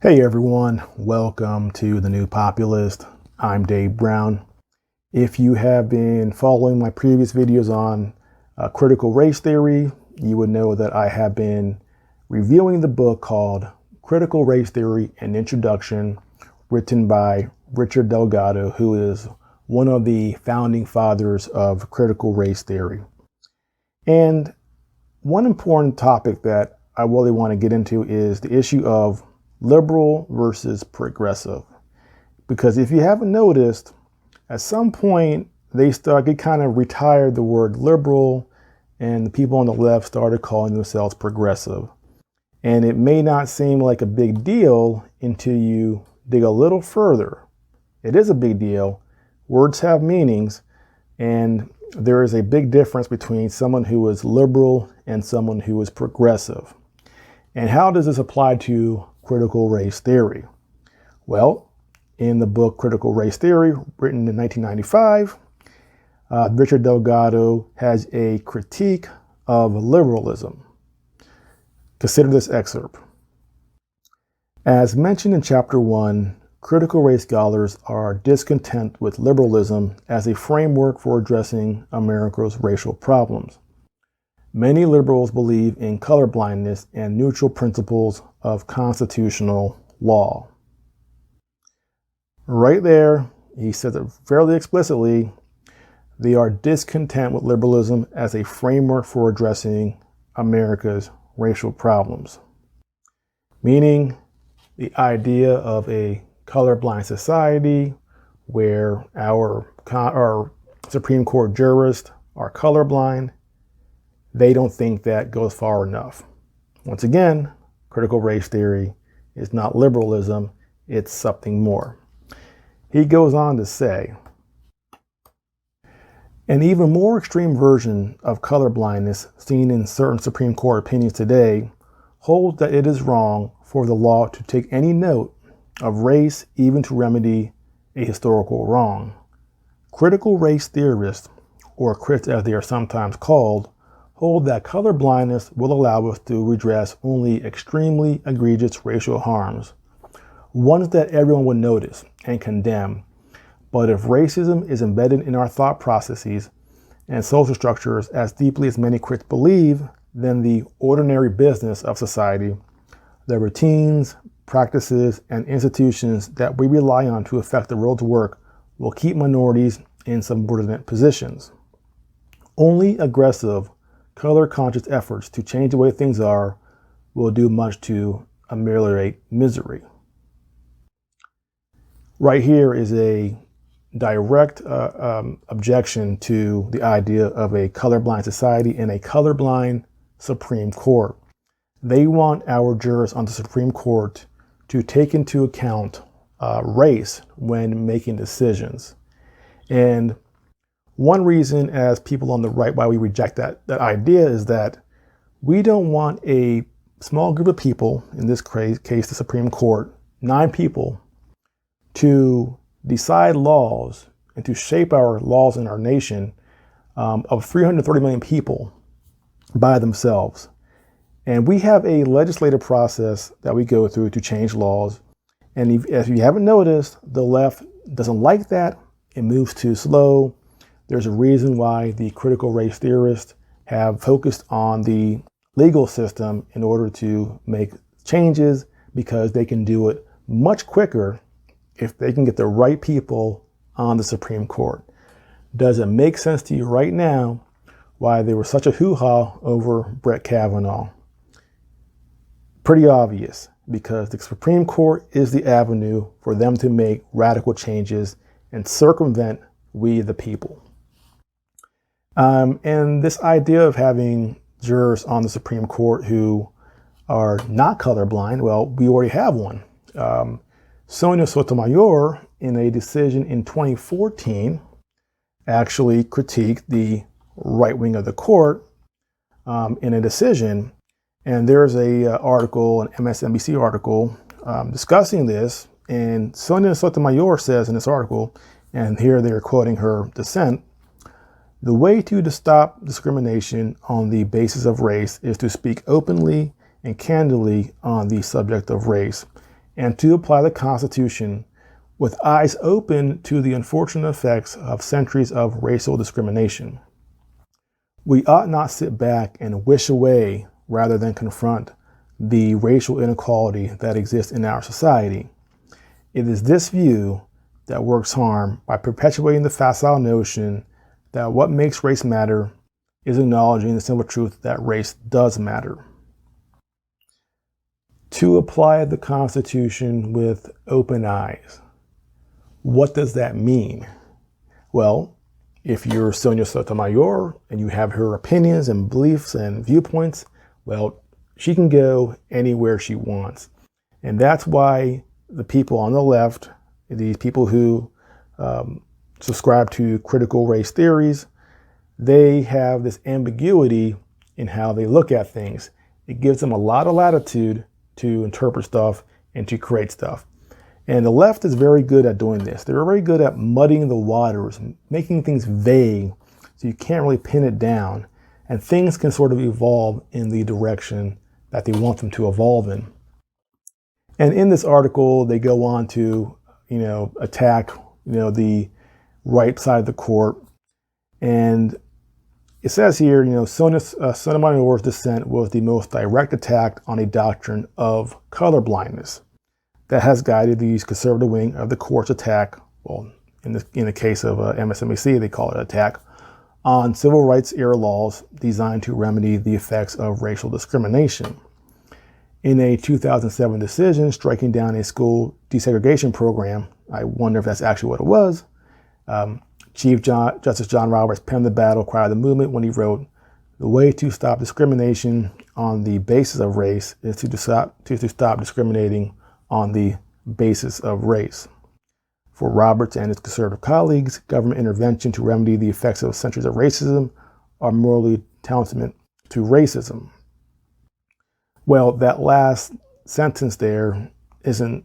Hey everyone, welcome to The New Populist. I'm Dave Brown. If you have been following my previous videos on critical race theory, you would know that I have been reviewing the book called Critical Race Theory: An Introduction, written by Richard Delgado, who is one of the founding fathers of critical race theory. And one important topic that I really want to get into is the issue of liberal versus progressive. Because if you haven't noticed, at some point they kind of retired the word liberal, and the people on the left started calling themselves progressive. And it may not seem like a big deal until you dig a little further. It is a big deal. Words have meanings, and there is a big difference between someone who is liberal and someone who is progressive. And how does this apply to critical race theory? Well, in the book Critical Race Theory, written in 1995, Richard Delgado has a critique of liberalism. Consider this excerpt. As mentioned in Chapter 1, critical race scholars are discontent with liberalism as a framework for addressing America's racial problems. Many liberals believe in colorblindness and neutral principles of constitutional law. Right there, he says it fairly explicitly. They are discontent with liberalism as a framework for addressing America's racial problems. Meaning the idea of a colorblind society where our Supreme Court jurists are colorblind. They don't think that goes far enough. Once again, critical race theory is not liberalism, it's something more. He goes on to say, an even more extreme version of colorblindness seen in certain Supreme Court opinions today holds that it is wrong for the law to take any note of race, even to remedy a historical wrong. Critical race theorists, or crits as they are sometimes called, hold that colorblindness will allow us to redress only extremely egregious racial harms, ones that everyone would notice and condemn. But if racism is embedded in our thought processes and social structures as deeply as many critics believe, then the ordinary business of society, the routines, practices, and institutions that we rely on to affect the world's work, will keep minorities in subordinate positions. Only aggressive, color-conscious efforts to change the way things are will do much to ameliorate misery. Right here is a direct objection to the idea of a colorblind society and a colorblind Supreme Court. They want our jurists on the Supreme Court to take into account race when making decisions. And one reason as people on the right why we reject that idea is that we don't want a small group of people, in this case the Supreme Court, 9 people, to decide laws and to shape our laws in our nation of 330 million people by themselves. And we have a legislative process that we go through to change laws. And if you haven't noticed, the left doesn't like that. It moves too slow. There's a reason why the critical race theorists have focused on the legal system in order to make changes, because they can do it much quicker if they can get the right people on the Supreme Court. Does it make sense to you right now why there was such a hoo-ha over Brett Kavanaugh? Pretty obvious, because the Supreme Court is the avenue for them to make radical changes and circumvent we the people. And this idea of having jurors on the Supreme Court who are not colorblind, well, we already have one. Sonia Sotomayor, in a decision in 2014, actually critiqued the right wing of the court in a decision. And there's a article, an MSNBC article, discussing this. And Sonia Sotomayor says in this article, and here they're quoting her dissent, "The way to stop discrimination on the basis of race is to speak openly and candidly on the subject of race and to apply the Constitution with eyes open to the unfortunate effects of centuries of racial discrimination. We ought not sit back and wish away rather than confront the racial inequality that exists in our society. It is this view that works harm by perpetuating the facile notion that what makes race matter is acknowledging the simple truth that race does matter. To apply the Constitution with open eyes. What does that mean? Well, if you're Sonia Sotomayor and you have her opinions and beliefs and viewpoints, well, she can go anywhere she wants. And that's why the people on the left, these people who subscribe to critical race theories, they have this ambiguity in how they look at things. It gives them a lot of latitude to interpret stuff and to create stuff. And the left is very good at doing this. They're very good at muddying the waters, making things vague so you can't really pin it down. And things can sort of evolve in the direction that they want them to evolve in. And in this article, they go on to, attack, the right side of the court. And it says here, Sotomayor's dissent was the most direct attack on a doctrine of colorblindness that has guided the conservative wing of the court's attack. Well, in the case of MSNBC, they call it attack on civil rights era laws designed to remedy the effects of racial discrimination. In a 2007 decision striking down a school desegregation program, I wonder if that's actually what it was, Chief Justice John Roberts penned the battle cry of the movement when he wrote, "The way to stop discrimination on the basis of race is to stop discriminating on the basis of race." For Roberts and his conservative colleagues, government intervention to remedy the effects of centuries of racism are morally tantamount to racism. Well, that last sentence there isn't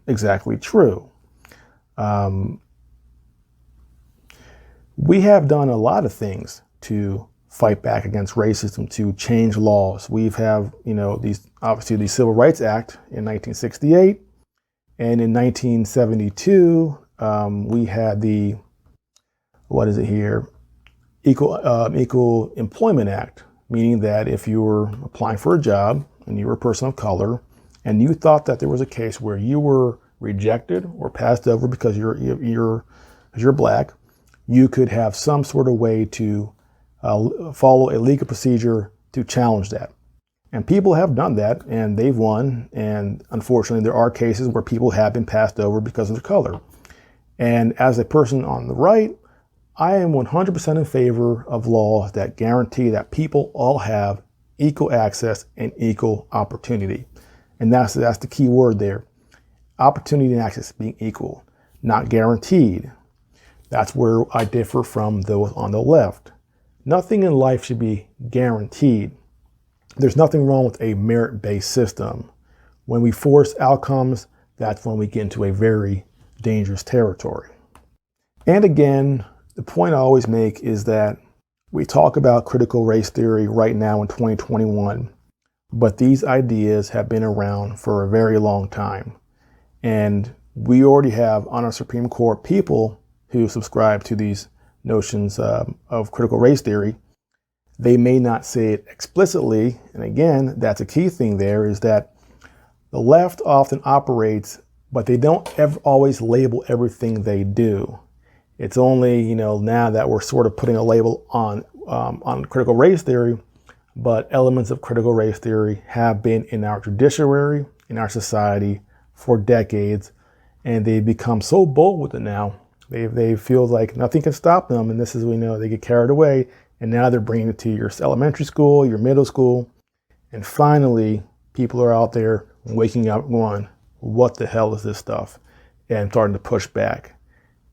exactly true. We have done a lot of things to fight back against racism, to change laws. We have, the Civil Rights Act in 1968, and in 1972, we had the, Equal Employment Act, meaning that if you were applying for a job and you were a person of color, and you thought that there was a case where you were rejected or passed over because you're black, you could have some sort of way to follow a legal procedure to challenge that. And people have done that, and they've won. And unfortunately, there are cases where people have been passed over because of their color. And as a person on the right, I am 100% in favor of laws that guarantee that people all have equal access and equal opportunity. And that's the key word there. Opportunity and access being equal, not guaranteed. That's where I differ from those on the left. Nothing in life should be guaranteed. There's nothing wrong with a merit-based system. When we force outcomes, that's when we get into a very dangerous territory. And again, the point I always make is that we talk about critical race theory right now in 2021, but these ideas have been around for a very long time. And we already have on our Supreme Court people who subscribe to these notions of critical race theory. They may not say it explicitly, and again, that's a key thing there, is that the left often operates, but they don't ever always label everything they do. It's only, now that we're sort of putting a label on critical race theory, but elements of critical race theory have been in our judiciary, in our society for decades, and they've become so bold with it now. They feel like nothing can stop them, and this is, they get carried away, and now they're bringing it to your elementary school, your middle school, and finally, people are out there waking up going, what the hell is this stuff? And starting to push back.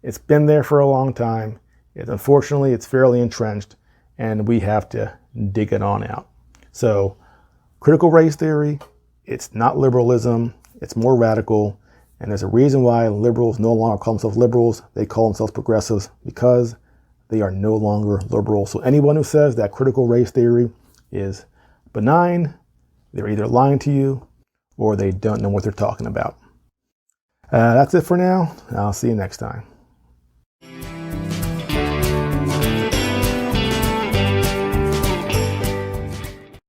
It's been there for a long time. Unfortunately, it's fairly entrenched, and we have to dig it on out. So, critical race theory, it's not liberalism, it's more radical. And there's a reason why liberals no longer call themselves liberals. They call themselves progressives because they are no longer liberal. So anyone who says that critical race theory is benign, they're either lying to you or they don't know what they're talking about. That's it for now. I'll see you next time.